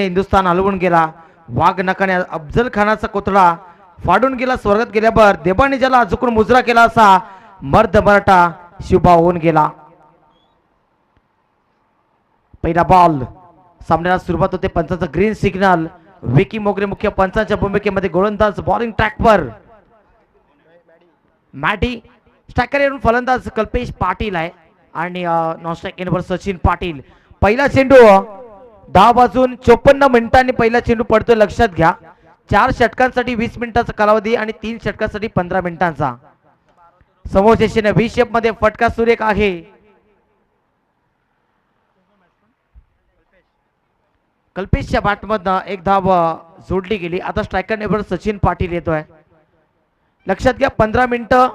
हिंदुस्थान हलवून गेला. वाघ नकाने अफजल खानाचा कोथळा फाडून गेला. स्वर्गात गेल्यावर देवाने ज्याला झुकून मुजरा केला असा मर्द मराठा शिवबा होऊन गेला. पहिला बॉल सामन्याला सुरुवात होते. पंचांचा ग्रीन सिग्नल. विकी मोगरे मुख्य पंचांच्या भूमिकेमध्ये गोलंदाज बॉलिंग ट्रॅकवर मॅडी. स्ट्रायकर येऊन फलंदाज कल्पेश पाटील आहे आणि नॉन स्ट्राईक एंडवर सचिन पाटील. पहिला चेंडू 10 वाजून 54 मिनिटांनी पहिला चेंडू पडतोय. लक्षात घ्या 4 षटकांसाठी 20 मिनिटांचा कालावधी आणि 3 षटकांसाठी 15 मिनिटांचा. समोर दिशेने व्ही शेप मध्ये फटका सुरेख आहे. कल्पेशच्या बॅटमधनं एक धाव जोडली गेली. आता स्ट्रायकर नेबर सचिन पाटील येतोय. लक्षात घ्या 15 मिनिटं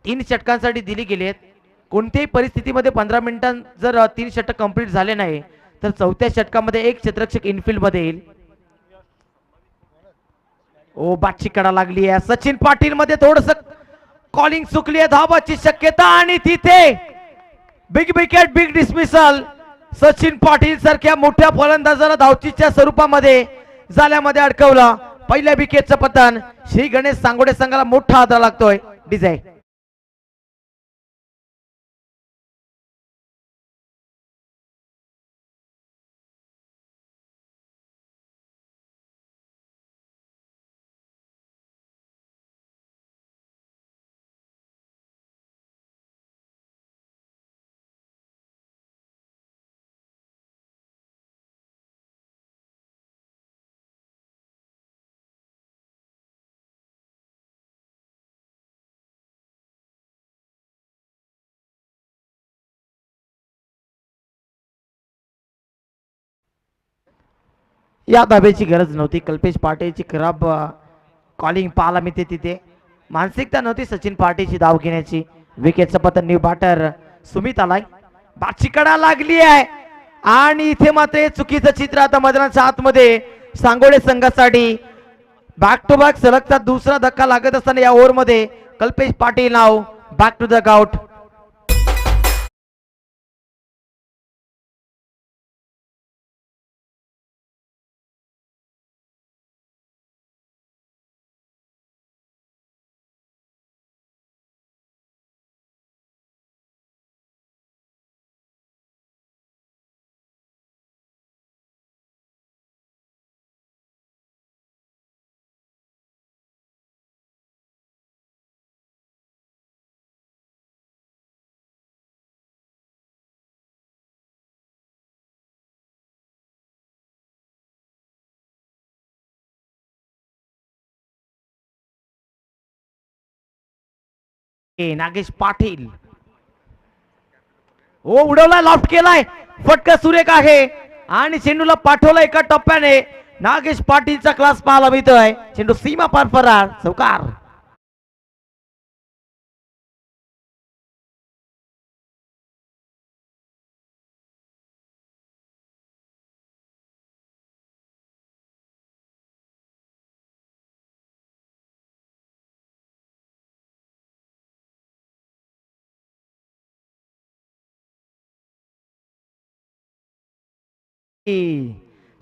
3 षटकांसाठी दिली गेली आहेत. कोणत्याही परिस्थितीमध्ये 15 मिनिटां जर 3 षटक कंप्लीट झाले नाही तर चौथ्या षटकामध्ये एक क्षेत्ररक्षक इनफिल्ड मध्ये येईल. ओ बाटची कडा लागली आहे. सचिन पाटील मध्ये थोडस कॉलिंग चुकली आहे. धावाची शक्यता आणि तिथे big wicket big dismissal. Sachin Patil सारख्या मोठ्या फलंदाजाला धावचीच्या स्वरूपामध्ये जाल्यामध्ये अडकवला. पहिल्या विकेटचं पतन. श्री गणेश सांगोडे संघाला मोठा आदर लागतोय. डिझाय या धाब्याची गरज नव्हती. कल्पेश पाटीलची खराब कॉलिंग पाहायला मिळते. तिथे मानसिकता नव्हती सचिन पाटीलची धाव घेण्याची. विकेटचं पतन. न्यू बॅटर सुमित आलाय. बाटची कडा लागली आहे आणि इथे मात्र चुकीचं चित्र आता मैदानाच्या आतमध्ये सांगोडे संघासाठी. बॅक टू बॅक सलगचा दुसरा धक्का लागत असताना या ओव्हर मध्ये कल्पेश पाटील नाव back to the out. Nagesh Patil ओ उडवला. लॉफ्ट केलाय. फटका सुरेख आहे आणि चेंडूला पाठवला एका टप्प्याने. नागेश पाटीलचा क्लास पाहायला मिळतोय. चेंडू सीमा पार फरार. चौकार.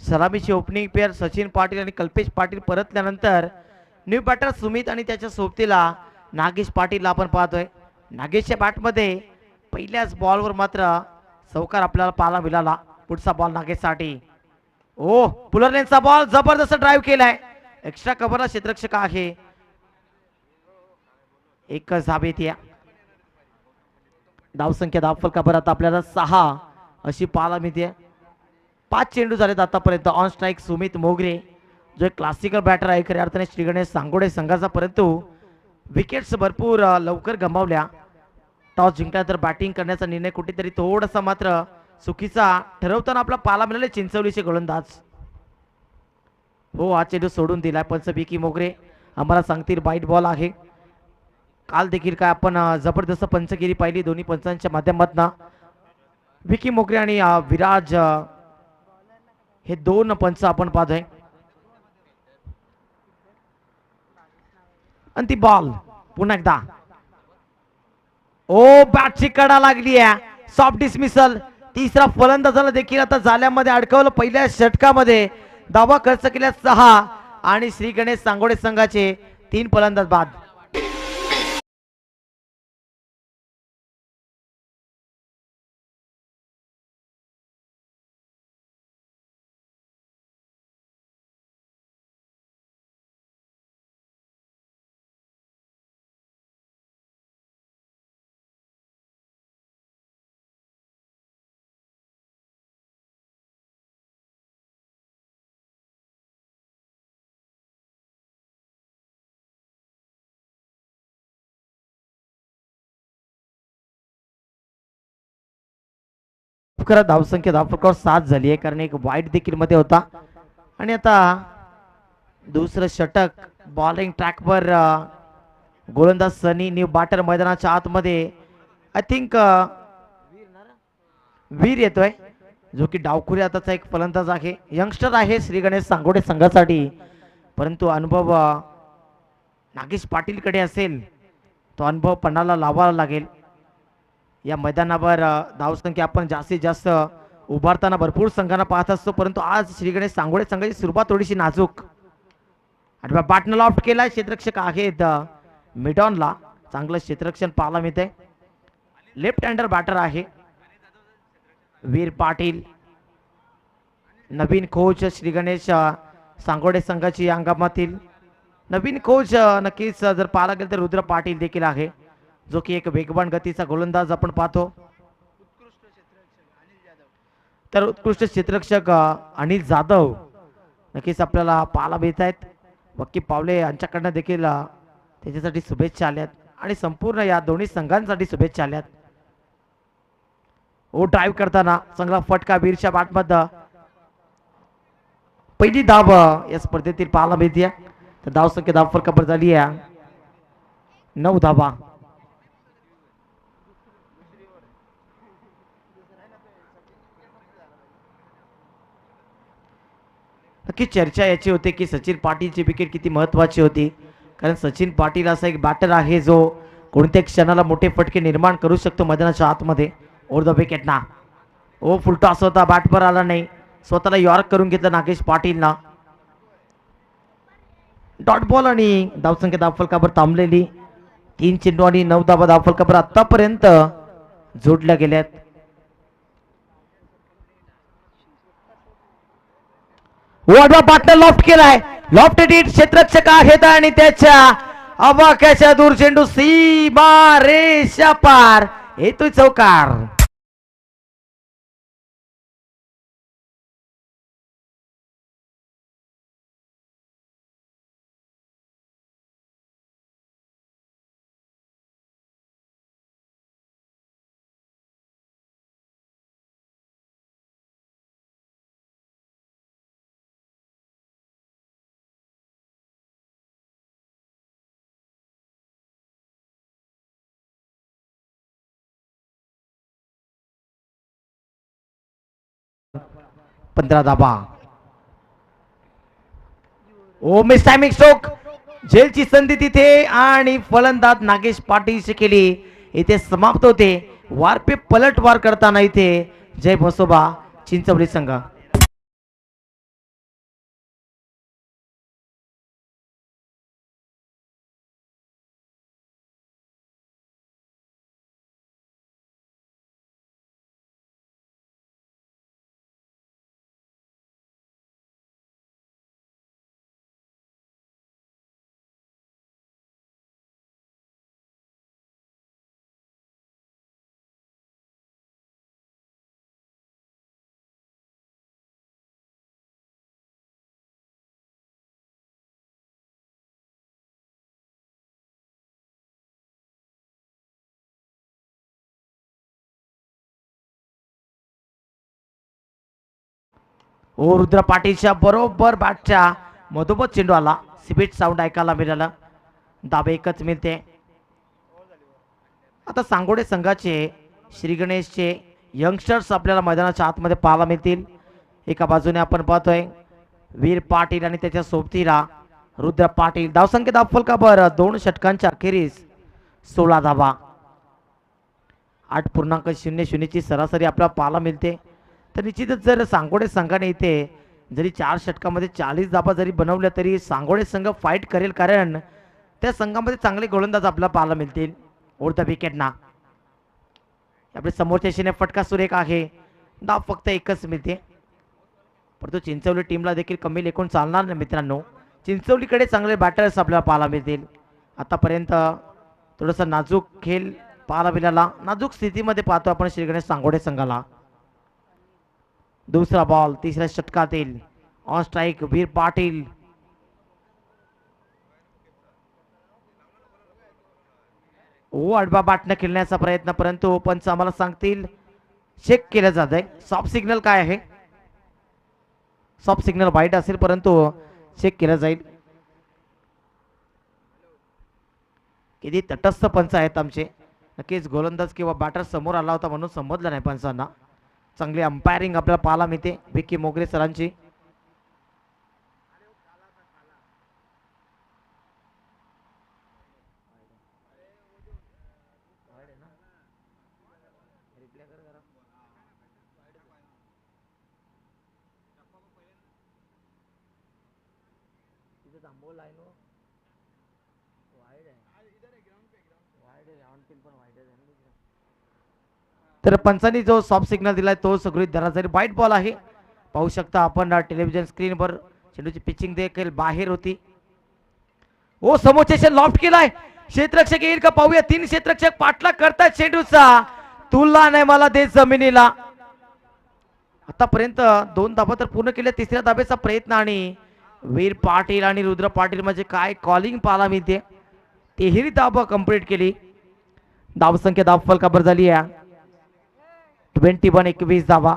सलामीची ओपनिंग पेअर सचिन पाटील आणि कल्पेश पाटील परतल्यानंतर न्यू बॅटर सुमित आणि त्याच्या सोबतीला नागेश पाटील आपण पाहतोय. नागेशच्या बॅटमध्ये पहिल्याच बॉलवर मात्र चौकार आपल्याला पाहायला मिळाला. पुढचा बॉल नागेशसाठी. ओ पुलरलेनचा बॉल जबरदस्त ड्राईव्ह केलाय. एक्स्ट्रा कव्हरला क्षेत्ररक्षक आहे. एकच धाबेत या धावसंख्या धावफलकावर आता आपल्याला 6 अशी पाहायला मिळते. 5 चेंडू झालेत आतापर्यंत. ऑन स्ट्राईक सुमित मोगरे जो एक क्लासिकल बॅटर आहे खऱ्या अर्थाने श्री गणेश सांगोडे संघाचा, परंतु विकेट्स भरपूर लवकर गमावल्या. टॉस जिंकल्यानंतर बॅटिंग करण्याचा निर्णय कुठेतरी थोडासा मात्र चुकीचा ठरवताना आपला पाहायला मिळाले चिंचवलीचे गोलंदाज. हो हा चेंडू सोडून दिलाय. पंच विकी मोगरे आम्हाला सांगतील बाईट बॉल आहे. काल देखील काय आपण जबरदस्त पंचगिरी पाहिली दोन्ही पंचांच्या माध्यमातून. विकी मोगरे आणि विराज हे 2 पंच आपण पाहतोय. आणि ती बॉल पुन्हा एकदा ओ बॅटची कडा लागली आहे. Soft dismissal. तिसरा फलंदाजाला देखील आता जाल्यामध्ये अडकवलं. पहिल्या षटकामध्ये धावा खर्च केल्या 6 आणि श्री गणेश सांगोडे संघाचे 3 फलंदाज बाद. खरं धावसंख्या धावफलकावर 7 झाली आहे, कारण एक वाईट देखील मध्ये होता. आणि आता दुसरं षटक बॉलिंग ट्रॅकवर गोलंदाज सनी न्यू बाटर मैदानाच्या आतमध्ये आय थिंक वीर येतोय, जो की डावखुरी आताचा एक फलंदाज आहे. यंगस्टर आहे श्री गणेश सांगोडे संघासाठी, परंतु अनुभव नागेश पाटीलकडे असेल. तो अनुभव पणाला लावावा लागेल. या मैदानावर धावसंख्या आपण जास्तीत जास्त उभारताना भरपूर संघांना पाहत असतो, परंतु आज श्री गणेश सांगोडे संघाची सुरुवात थोडीशी नाजूक. आणि बॅटनं लॉफ्ट केलाय. क्षेत्ररक्षक आहेत मिडॉनला. चांगलं क्षेत्ररक्षण पाहायला मिळतंय. लेफ्ट हँडर बॅटर आहे वीर पाटील. नवीन कोच श्री गणेश सांगोडे संघाची अंगामातील नवीन कोच नक्कीच जर पाहायला गेलं तर रुद्र पाटील देखील आहे, जो की एक वेगवान गतीचा गोलंदाज आपण पाहतो. तर उत्कृष्ट क्षेत्ररक्षक अनिल जाधव नक्कीच आपल्याला पाहायला मिळत आहेत. वक्की पावले यांच्याकडनं देखील त्याच्यासाठी शुभेच्छा आल्यात आणि संपूर्ण या दोन्ही संघांसाठी शुभेच्छा आल्यात. ओ ड्राईव्ह करताना चांगला फटका वीरच्या बॅटमध्ये. पहिली धाव या स्पर्धेतील पाहायला मिळते. तर धावसंख्या धावफलकावर झाली आहे 9 धावा. नक्की चर्चा याची होती की सचिन पाटीलची विकेट किती महत्वाची होती, कारण सचिन पाटील असा एक बॅटर आहे जो कोणत्या क्षणाला मोठे फटके निर्माण करू शकतो मैदानाच्या आतमध्ये. ओव्हर द विकेट ना ओ फुलटॉस होता, बॅटवर आला नाही, स्वतःला यॉर्क करून घेतलं नागेश पाटीलना. डॉट बॉल आणि धावसंख्या धावफलकावर थांबलेली 3 चेंडू आणि 9 धावा धावफलकावर आतापर्यंत जोडल्या गेल्यात. वाडवा पाटणं लॉफ्ट केलाय. लॉफ्ट हिट क्षेत्ररक्षक आहेत आणि त्याच्या अवाक्याच्या दूर चेंडू सीमा रेषा पार येतोय चौकार. पंधरा धाबा. ओ मिस टायमिंग स्ट्रोक. झेलची संधी तिथे आणि फलंदाज नागेश पाटील केली. इथे समाप्त होते. वारपे पलटवार करताना इथे जय भसोबा चिंचवडी संघ. ओ रुद्र पाटीलच्या बरोबर बॅटच्या मधोमध चेंडू आला. सिबेट साऊंड ऐकायला मिळाला. धाबे एकच मिळते. आता सांगोडे संघाचे श्री गणेशचे यंगस्टर्स आपल्याला मैदानाच्या आतमध्ये पाहायला मिळतील. एका बाजूने आपण पाहतोय वीर पाटील आणि त्याच्या सोबतीला रुद्र पाटील. धावसंख्या धावफलकावर 2 षटकांच्या अखेरीस 16 धावा. 8.00ची सरासरी आपल्याला पाहायला मिळते. तर निश्चितच जर सांगोडे संघाने इथे जरी 4 षटकामध्ये 40 धाबा जरी बनवल्या तरी सांगोडे संघ फाईट करेल, कारण त्या संघामध्ये चांगले गोलंदाज आपल्याला पाहायला मिळतील. ओढता विकेटना आपल्या समोरच्या दिशेने फटका सुरेख आहे. धाव फक्त एकच मिळते, परंतु चिंचवली टीमला देखील कमी लेखून चालणार नाही मित्रांनो. चिंचवलीकडे चांगले बॅटर्स आपल्याला पाहायला मिळतील. आतापर्यंत थोडासा नाजूक खेळ पाहायला मिळाला, नाजूक स्थितीमध्ये पाहतो आपण श्री गणेश सांगोडे संघाला. दुसरा बॉल तिसऱ्या षटकातील ऑन स्ट्राईक वीर पाटील. आडवा बाटणं खेळण्याचा प्रयत्न, परंतु पंच आम्हाला सांगतील चेक केलं जात आहे. सॉफ्ट सिग्नल काय आहे? सॉफ्ट सिग्नल वाईट असेल, परंतु चेक केलं जाईल. किती तटस्थ पंच आहेत आमचे. नक्कीच गोलंदाज किंवा बॅटर समोर आला होता म्हणून समजलं नाही पंचांना. चांगली अंपायरिंग आपल्याला पाहायला मिळते विकी मोगरे सरांची. तर पंचांनी जो सॉफ्ट सिग्नल दिलाय तो सगळी धराजरी वाईट बॉल आहे. पाहू शकता आपण टेलिव्हिजन स्क्रीनवर चेंडूची पिचिंग देखील बाहेर होती. समोरच्या लॉफ्ट केलाय, क्षेत्ररक्षक येईल का पाहूया. 3 क्षेत्ररक्षक पाठलाग करतायत चेंडूचा. तुला नाही मला दे जमिनीला. आतापर्यंत 2 धाबा तर पूर्ण केल्या, तिसऱ्या धाब्याचा प्रयत्न आणि वीर पाटील आणि रुद्र पाटील म्हणजे काय कॉलिंग पाहायला मिळते. तेही धाबा कंप्लीट केली. धावसंख्या धाव फलकावर झाली आहे 21 धावा.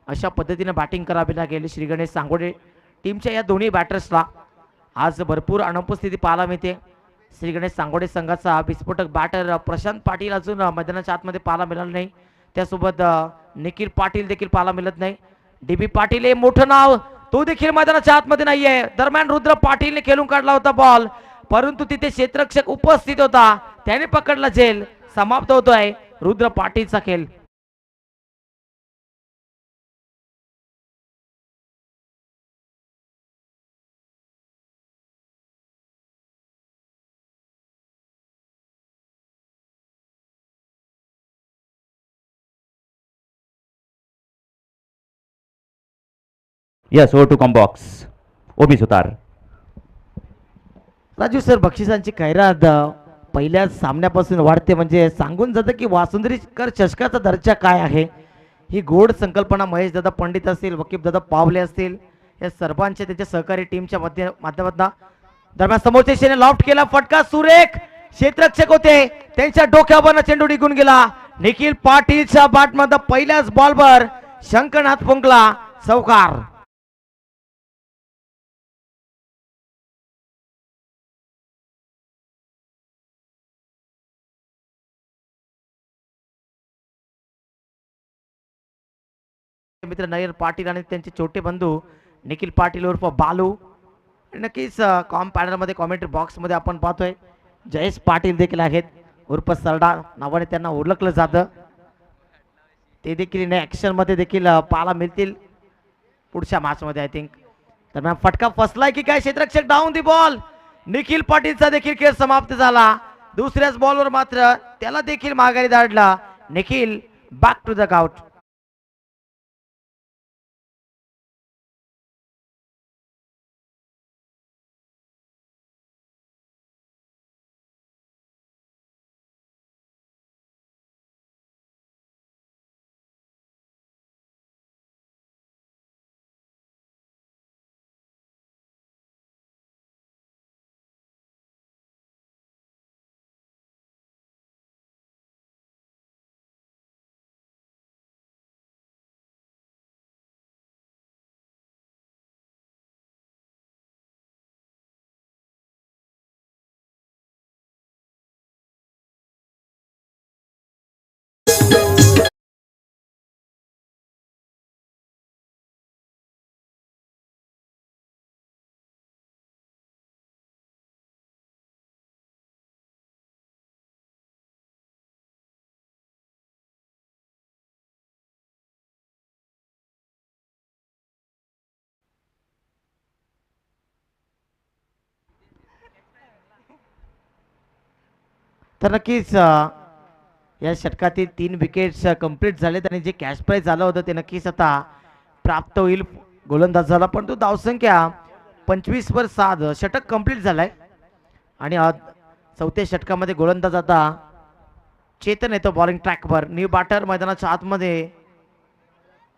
अशा पद्धतीने बॅटिंग करावी लागेल श्री गणेश सांगोडे टीमच्या या दोन्ही बॅटर्सला. आज भरपूर अनुपस्थिती पाहायला मिळते. श्री गणेश सांगोडे संघाचा विस्फोटक बॅटर प्रशांत पाटील अजून मैदानाच्या आतमध्ये पाहायला मिळालं नाही. त्यासोबत निखिल पाटील देखील पाहायला मिळत नाही. DB पाटील हे मोठं नाव, तो देखील मैदानाच्या आतमध्ये नाहीये. दरम्यान रुद्र पाटीलने खेळून काढला होता बॉल, परंतु तिथे क्षेत्ररक्षक उपस्थित होता, त्याने पकडला झेल. समाप्त होतोय रुद्र पाटीलचा खेळ. Yes, over to Combox. Obi Sutar. Raju sir, बक्षिसांची खैरात पहिल्या सामन्यापासून वाढते, म्हणजे सांगून जातं की वासुंदरीकर चषकाचा दर्जा काय आहे. ही गोड संकल्पना महेश दादा पंडित असतील, वकीफ दादा पावले असतील, या सर्वांच्या त्यांच्या सहकारी टीमच्या माध्यमातून. दरम्यान समोरच्या दिशेने लॉफ्ट केला, फटका सुरेख. क्षेत्ररक्षक होते, त्यांच्या डोक्यावरनं चेंडू निघून गेला. निखिल पाटीलच्या बॅटमध्ये पहिल्याच बॉलवर शंकरनाथ फुंकला, चौकार. मित्र नयन पाटील आणि त्यांचे छोटे बंधू निखिल पाटील उर्फ बालू. नक्कीच पॅनल मध्ये कॉमेंट्री बॉक्स मध्ये आपण पाहतोय जयेश पाटील देखील आहेत, उर्फ सरडा नावाने त्यांना ओळखलं जातं. ते देखील ऍक्शन मध्ये देखील पाहायला मिळतील पुढच्या मॅच मध्ये आय थिंक. दरम्यान फटका फसलाय की काय, क्षेत्ररक्षक डाऊन दी बॉल. निखिल पाटीलचा देखील खेळ समाप्त झाला. दुसऱ्याच बॉलवर मात्र त्याला देखील माघारी धाडला. Nikhil back to the out. तर नक्कीच या षटकातील 3 विकेट्स कंप्लीट झालेत आणि जे कॅश प्राईज झालं होतं ते नक्कीच आता प्राप्त होईल गोलंदाजाला. पण तो धावसंख्या 25/7 षटक कंप्लीट झालाय आणि चौथ्या षटकामध्ये गोलंदाज आता चेतन येतो बॉलिंग ट्रॅकवर. न्यू बॅटर मैदानाच्या आतमध्ये.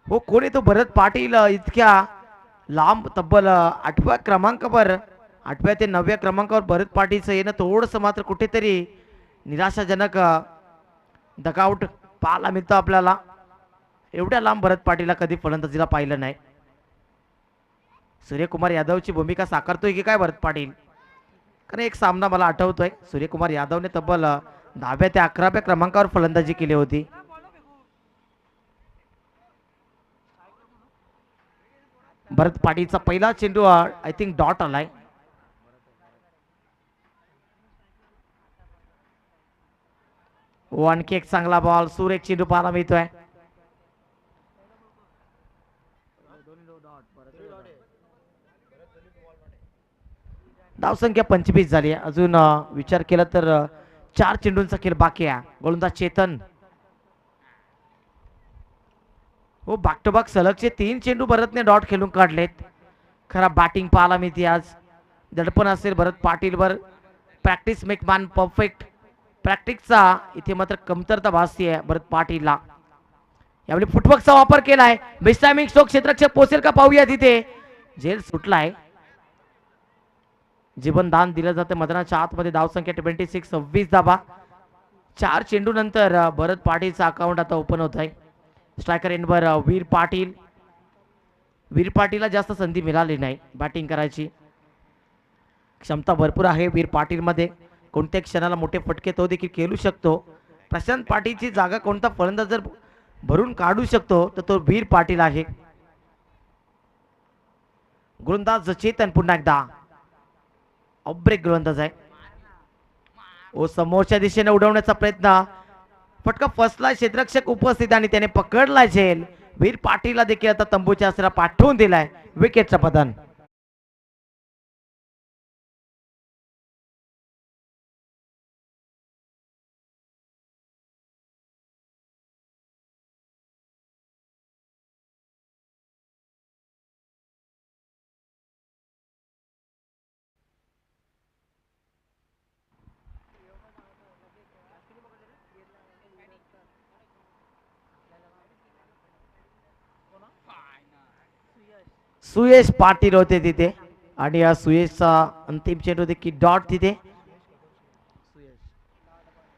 हो, कोण येतो? भरत पाटील इतक्या लांब तब्बल 8व्या क्रमांकावर 8व्या ते 9व्या क्रमांकावर भरत पाटीलचं येणं थोडंसं मात्र कुठेतरी निराशाजनक डकआउट पाहायला मिळतं आपल्याला. एवढ्या लांब भरत पाटीलला कधी फलंदाजीला पाहिलं नाही. सूर्यकुमार यादवची भूमिका साकारतोय की काय भरत पाटील? कारण एक सामना मला आठवतोय, सूर्यकुमार यादवने तब्बल 10व्या ते 11व्या क्रमांकावर फलंदाजी केली होती. भरत पाटीलचा पहिला चेंडू आय थिंक डॉट आलाय. आणखी एक चांगला बॉल, सुरेख चेंडू पाहायला मिळतोय. धावसंख्या 25 झाली आहे. अजून विचार केला तर 4 चेंडूंचा खेळ बाकी आहे. गोलंदाज चेतन. हो, बॅक टू बॅक सलगचे 3 चेंडू भरतने डॉट खेळून काढलेत. खराब बॅटिंग पाहायला मिळते आज. दडपण असेल भरत पाटीलवर. Practice make man perfect. प्रॅक्टिसचा इथे मात्र कमतरता भासते भरत पाटीलला. यावेळी फुटवर्कचा वापर केलाय. बेस्ट टायमिंग स्ट्रोक क्षेत्ररक्षक पोहोचेल का पाहूया. तिथे झेल सुटलाय. जीवनदान दिलं जातं मैदानाच्या आतमध्ये. धावसंख्या 26, 26 धावा. 4 चेंडू नंतर भरत पाटीलचा अकाउंट आता ओपन होत आहे. स्ट्रायकर एंडवर वीर पाटील. वीर पाटीलला जास्त संधी मिळाली नाही बॅटिंग करायची. क्षमता भरपूर आहे वीर पाटीलमध्ये. कोणत्या क्षणाला मोठे फटके तो देखील खेळू शकतो. प्रशांत पाटीलची जागा कोणता फलंदाज जर भरून काढू शकतो तर तो वीर पाटील आहे. गोलंदाज चेतन पुन्हा एकदा ब्रेक गोलंदाज आहे. ओ, समोरच्या दिशेने उडवण्याचा प्रयत्न. फटका फसला. क्षेत्ररक्षक उपस्थित आणि त्याने पकडलाय झेल. वीर पाटीलला देखील आता तंबूच्या आसरा पाठवून दिलाय. विकेटचं पतन. सुयश पाटील होते तिथे आणि या सुयशचा अंतिम चेंडू देखील डॉट तिथे.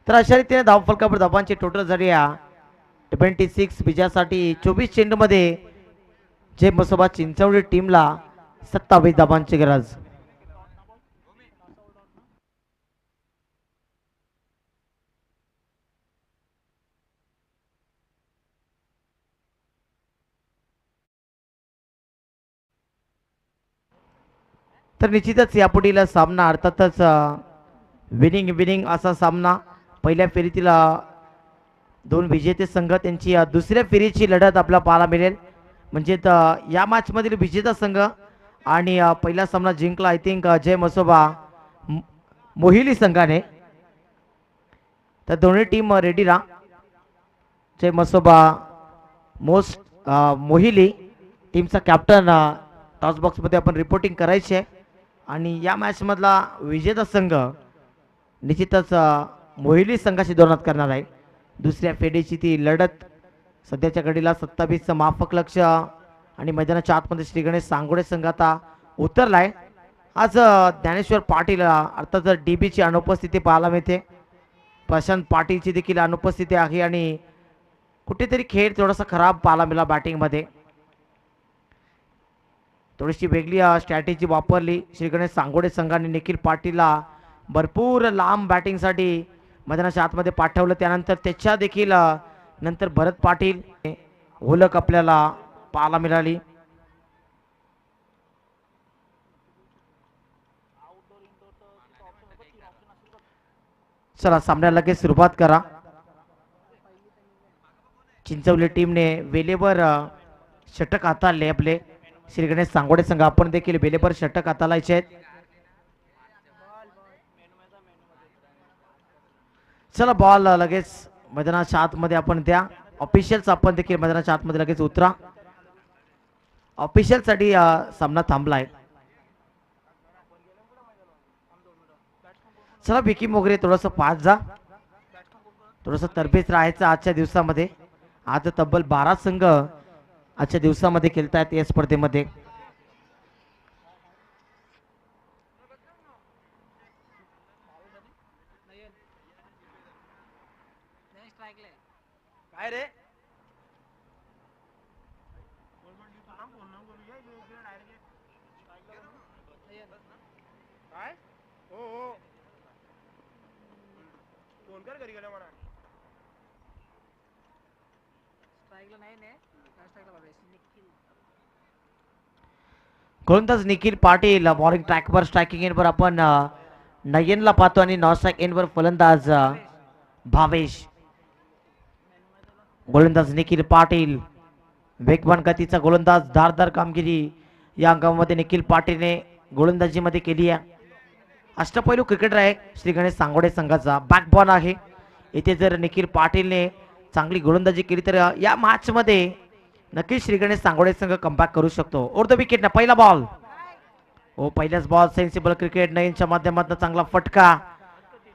तर अशा रीतीने धावफलकावर धावांची टोटल झाली 26 विजयासाठी. 24 चेंडू मध्ये जे मसोबा चिंचवली टीमला 27 धावांची गरज. तर निश्चितच यापुढील सामना अर्थातच विनिंग असा सामना. पहिल्या फेरीतील 2 विजेते संघ त्यांची दुसऱ्या फेरीची लढत आपल्याला पाहायला मिळेल. म्हणजे या मॅचमधील विजेता संघ आणि पहिला सामना जिंकला आय थिंक जय मसोबा मोहिली संघाने. तर दोन्ही टीम रेडी राहा. जय मसोबा मोहिली टीमचा कॅप्टन टॉस बॉक्समध्ये आपण रिपोर्टिंग करायची आहे. आणि या मॅचमधला विजेता संघ निश्चितच मोहिली संघाशी दोनात करणार आहे. दुसऱ्या फेरीची ती लढत सध्याच्या घडीला 27चं माफक लक्ष आणि मैदानाच्या आतमध्ये श्री गणेश सांगोडे संघ आता उतरलाय. आज ज्ञानेश्वर पाटील अर्थात DBची अनुपस्थिती पाहायला मिळते. प्रशांत पाटीलची देखील अनुपस्थिती आहे आणि कुठेतरी खेळ थोडासा खराब पाहायला मिळाला बॅटिंगमध्ये. थोडीशी वेगळी स्ट्रॅटेजी वापरली श्री गणेश सांगोडे संघाने. निखिल पाटीलला भरपूर लांब बॅटिंगसाठी मैदानाच्या आतमध्ये पाठवलं. त्यानंतर त्याच्या देखील नंतर भरत पाटील ओळख आपल्याला पाहायला मिळाली. चला सामन्याला लगेच सुरुवात करा. चिंचवली टीमने वेलेवर षटक हाताळले आपले. श्री गणेश सांगोडे संघ आपण देखील वेलेवर षटक हाताळायचे आहेत. चला बॉल लगेच मैदानाच्या आतमध्ये आपण द्या. ऑफिशियल्स आपण देखील मैदानाच्या आतमध्ये लगेच उतरा. ऑफिशियल साठी सामना थांबलाय. चला विकी मोगरे थोडस पाच जा. थोडस तरबेज राहायचं आजच्या दिवसामध्ये. आज तब्बल 12 संघ आजच्या दिवसामध्ये खेळतायत या स्पर्धेमध्ये. काय रे काय हो हो फोन कर घरी गेला म्हणा. गोलंदाज निखिल पाटील बॉलिंग ट्रॅकवर स्ट्रायकिंग एंडवर आपण नयनला पाहतो आणि नॉन स्ट्राईक एंडवर फलंदाज भावेश. गोलंदाज निखिल पाटील वेगवान गतीचा गोलंदाज. धारदार कामगिरी या अंगामध्ये निखिल पाटीलने गोलंदाजीमध्ये केली आहे. अष्टपैलू क्रिकेटर आहे श्री गणेश सांगोडे संघाचा. बॅकबॉल आहे. इथे जर निखिल पाटीलने चांगली गोलंदाजी केली तर या मॅच मध्ये नक्कीच श्री गणेश सांगोडे संघ कमबॅक करू शकतो. ओर द विकेट ना पहिला बॉल. हो पहिल्याच बॉल सेन्सिबल क्रिकेट. नयनच्या माध्यमातून चांगला फटका.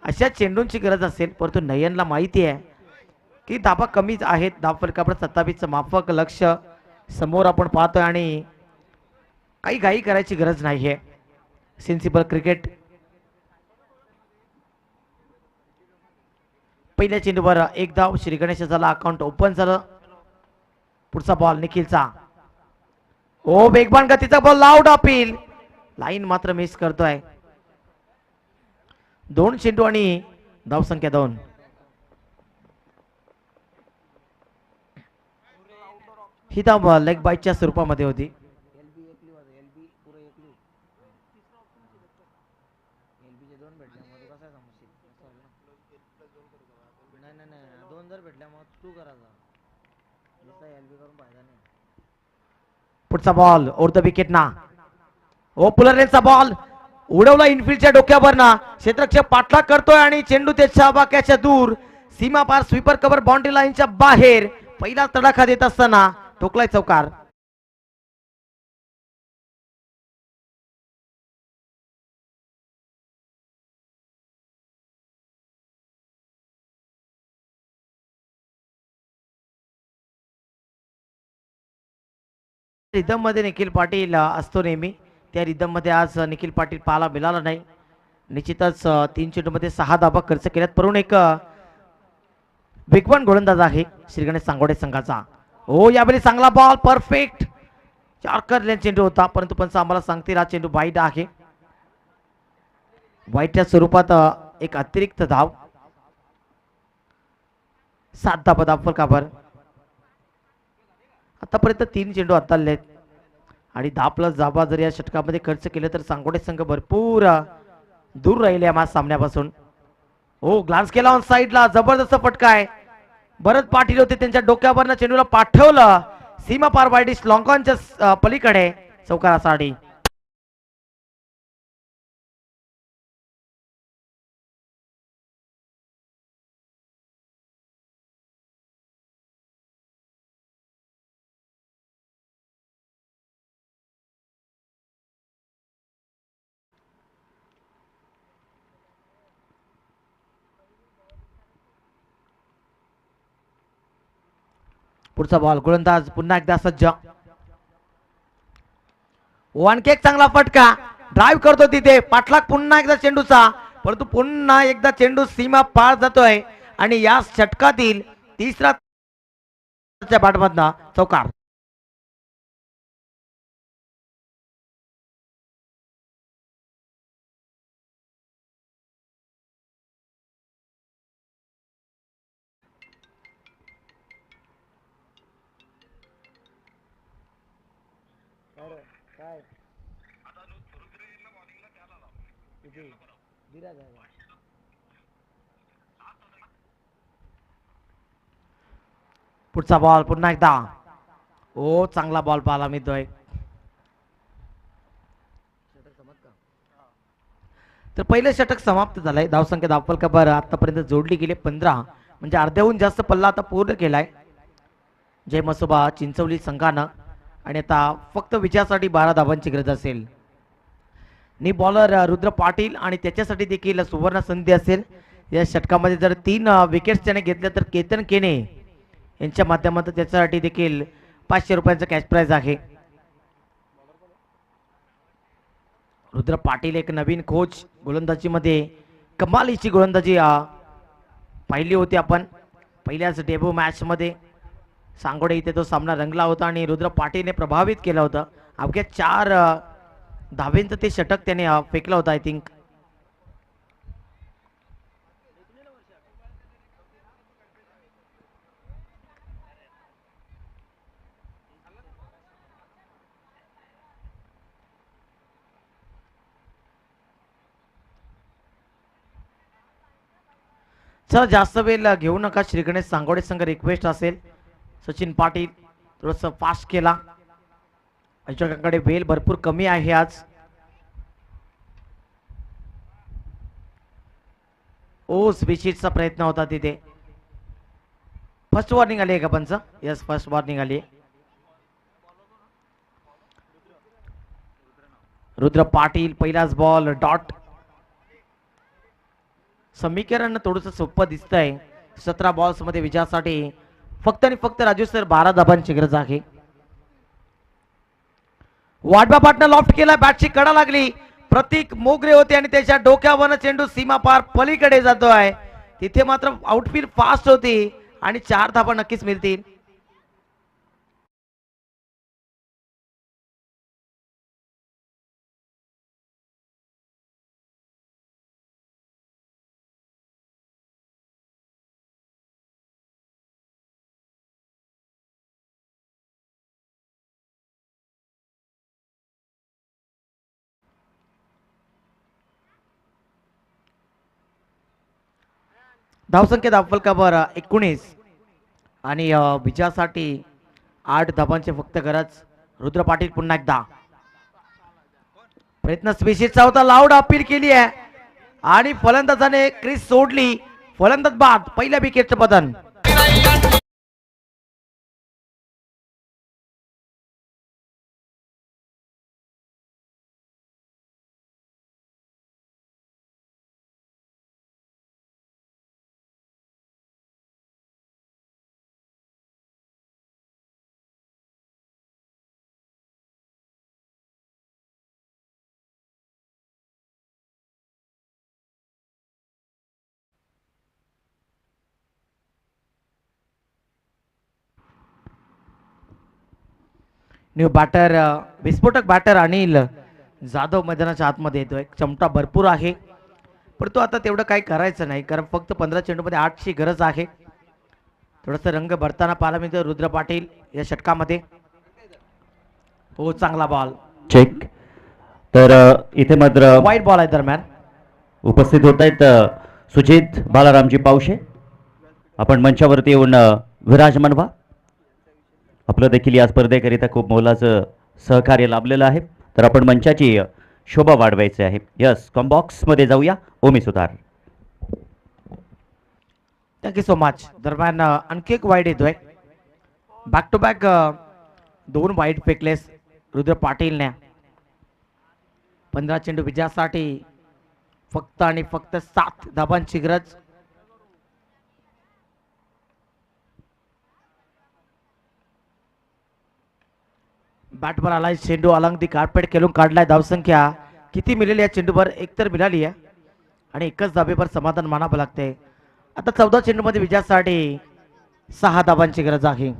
अशा चेंडूंची गरज असेल परंतु नयनला माहिती आहे की धाबा कमीच आहेत. धावफलकावर 27चं माफक लक्ष समोर आपण पाहतोय आणि काही घाई करायची गरज नाहीये. Sensible cricket. पहिल्या चेंडूवर एक धाव. श्री गणेश झाला अकाउंट ओपन झालं. पुढचा बॉल निखिलचा. ओ वेगवान गतीचा बॉल लाऊड अपील. लाईन मात्र मिस करतोय. 2 चेंडू आणि धाव संख्या 2. ही धाव लेग बाईटच्या स्वरूपामध्ये होती. पुढचा बॉल ओर द विकेट ना. ओ पुलरेचा बॉल उडवला इनफिल्डच्या डोक्यावर ना. क्षेत्ररक्षक पाठलाग करतोय आणि चेंडू त्याच्या बाक्याच्या दूर. सीमा पार स्वीपर कव्हर बाउंड्री लाईनच्या बाहेर. पहिला तडाखा देत असताना ठोकलाय चौकार. रिदम मध्ये निखिल पाटील असतो नेहमी. त्या रिदम मध्ये आज निखिल पाटील पाहायला मिळाला नाही. निश्चितच 3 चेंडू मध्ये 6 धाबा खर्च केल्यात. परून एक वेगवान गोलंदाज आहे श्री गणेश सांगोडे संघाचा. हो यावेळी चांगला बॉल परफेक्ट. 4 करले चेंडू होता परंतु पंच आम्हाला सांगतील हा चेंडू वाईट आहे. वाईटच्या स्वरूपात एक अतिरिक्त धाव. 7 धाबा धावफलकावर. आतापर्यंत 3 चेंडू हाताळलेत आणि 10 प्लस धाबा जर या षटकामध्ये खर्च केले तर सांगोडे संघ भरपूर दूर राहिले या मॅच सामन्यापासून. हो ग्लान्स केला ऑन साईडला. जबरदस्त फटका आहे. भरत पाटील होते त्यांच्या डोक्यावरनं चेंडूला पाठवलं. सीमा पार वाईडिश लॉंगॉनच्या पलीकडे चौकारासाठी. पुढचा बॉल गोलंदाज पुन्हा एकदा सज्ज. आणखी एक चांगला फटका. ड्राईव्ह करतो तिथे. पाठलाग पुन्हा एकदा चेंडूचा परंतु पुन्हा एकदा चेंडू सीमा पार जातोय आणि या षटकातील तिसरा बॅटमधनं चौकार. पुढचा बॉल पुन्हा एकदा. ओ चांगला बॉल पाहायला मिळतोय. तर पहिलं षटक समाप्त झालंय. धावसंख्या धावफलकावर आतापर्यंत जोडली गेली 15, म्हणजे अर्ध्याहून जास्त पल्ला आता पूर्ण केलाय जय मसोबा चिंचवली संघानं. आणि आता फक्त विजयासाठी 12 धावांची गरज असेल. नी बॉलर रुद्र पाटील आणि त्याच्यासाठी देखील सुवर्ण संधी असेल. या षटकामध्ये जर 3 विकेट्स त्याने घेतल्या तर केतन केने यांच्या माध्यमातून त्याच्यासाठी देखील 500 रुपयांचा कॅश प्राइज आहे. रुद्र पाटील एक नवीन कोच, गोलंदाजीमध्ये कमालीची गोलंदाजी पाहिली होती आपण पहिल्याच डेब्यू मॅचमध्ये. सांगोडे इथे तो सामना रंगला होता आणि रुद्र पाटीलने प्रभावित केला होता. अवघ्या 4 धावेंचं ते षटक त्याने फेकलं होतं आय थिंक. चला जास्त वेळ घेऊ नका. श्री गणेश सांगोडे संघ रिक्वेस्ट असेल. सचिन पाटील थोडंसं फास्ट केला. अशोकांकडे वेळ भरपूर कमी आहे आज. ओ स्पीशीजचा प्रयत्न होता तिथे. फर्स्ट वॉर्निंग आली आहे का पंच? यस, फर्स्ट वॉर्निंग आली. रुद्र पाटील पहिलाच बॉल डॉट. समीकरण थोडंसं सोपं दिसतंय. 17 बॉल्स मध्ये विजयासाठी फक्त आणि फक्त राजू सर 12 धाबांची गरज आहे. वाडबा पाटनं लॉफ्ट केला. बॅटची कडा लागली. प्रतीक मोगरे होते आणि त्याच्या डोक्यावरनं चेंडू सीमा पार पलीकडे जातोय. तिथे मात्र आउटफील्ड फास्ट होती आणि 4 धाबा नक्कीच मिळतील. धावसंख्या धावफलकावर 19 आणि विजयासाठी 8 धाबांची फक्त गरज. रुद्र पाटील पुन्हा एकदा प्रयत्न स्पेशिसचा होता. लाऊड अपील केली आहे आणि फलंदाजाने क्रीज सोडली. फलंदाज बाद. पहिल्या विकेटचं पतन. न्यू बॅटर विस्फोटक बॅटर अनिल जाधव मैदानाच्या आतमध्ये येतो. एक चमटा भरपूर आहे परंतु आता तेवढं काही करायचं नाही कारण फक्त 15 चेंडूमध्ये 8ची गरज आहे. थोडंसं रंग भरताना पाहायला मिळतं रुद्र पाटील या षटकामध्ये. हो चांगला बॉल चेक. तर इथे मात्र वाईट बॉल आहे दरम्यान. उपस्थित होत आहेत सुजित बालारामजी पावशे. आपण मंचावरती येऊन विराजमान व्हा. आपलं देखील या स्पर्धेकरिता खूप मोलाचं सहकार्य लाभलेलं आहे. तर आपण मंचाची शोभा वाढवायची आहे. यस, कॉम्बॉक्समध्ये जाऊया. Omi Sutar. Thank you so much. दरम्यान आणखी एक वाईट येतोय. बॅक टू बॅक 2 वाईट फेकलेस रुद्र पाटीलने. 15 चेंडू विजयासाठी फक्त आणि फक्त 7 धाबांची गरज. बॅटवर आलाय चेंडू अलंग दी कार्पेट खेळून काढलाय. धावसंख्या किती मिळेल या चेंडूवर? एक तर मिळाली आहे आणि एकच धाबेवर समाधान मानावं लागते. आता 14 चेंडूमध्ये विजयासाठी 6 धाबांची गरज आहे.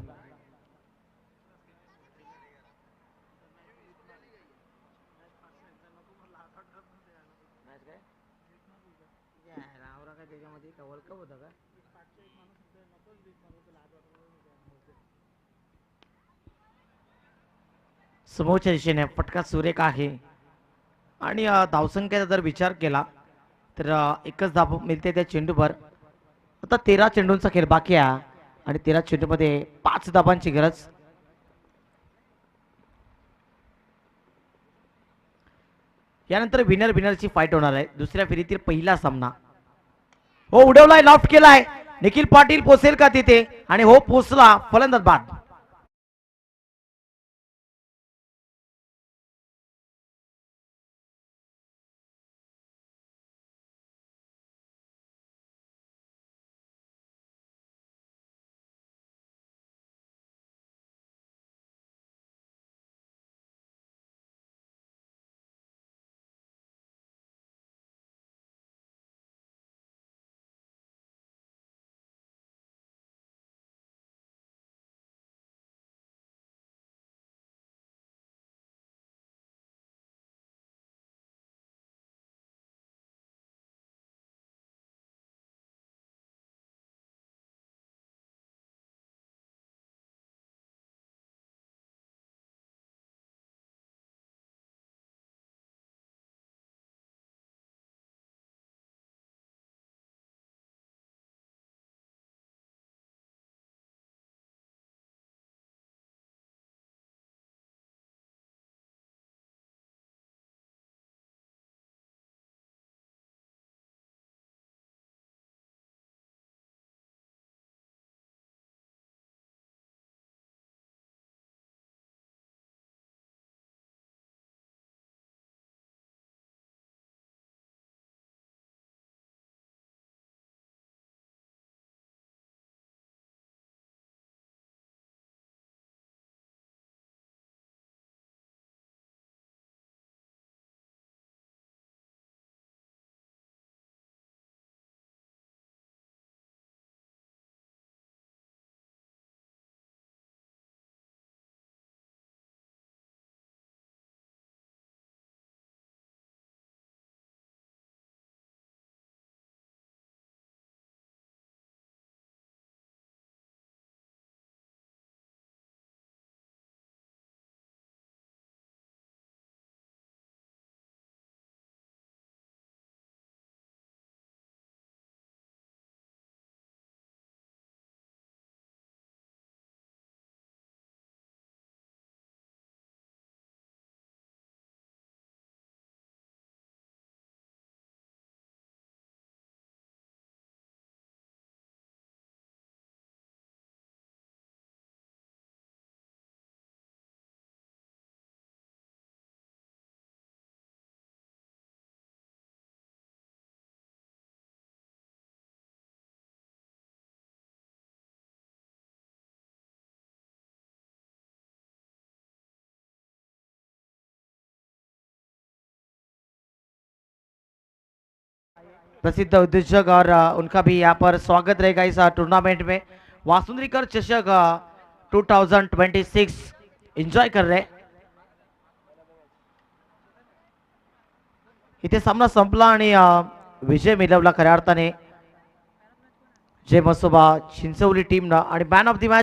समोरच्या दिशेने फटका सुरेख आहे आणि धावसंख्येचा जर विचार केला तर एकच धाब मिळते त्या चेंडूवर. आता 13 चेंडूंचा खेळ बाकी आहे आणि 13 चेंडूमध्ये 5 धाबांची गरज. यानंतर विनरची फाईट होणार आहे दुसऱ्या फेरीतील पहिला सामना. हो उडवलाय, लॉफ्ट केलाय. निखिल पाटील पोसेल का तिथे? आणि हो पोचला, फलंदाज बाद. प्रसिद्ध उद्योजक और उनका भी यहाँ पर स्वागत रहेगा इस टूर्नामेंट में. वासुंद्रीकर चषक 2026 एंजॉय कर रहे. इथे सामना संपला आणि विजय मिळवला खऱ्या अर्थाने जय मसोबा चिंचवली टीमनं. आणि मॅन ऑफ द मॅच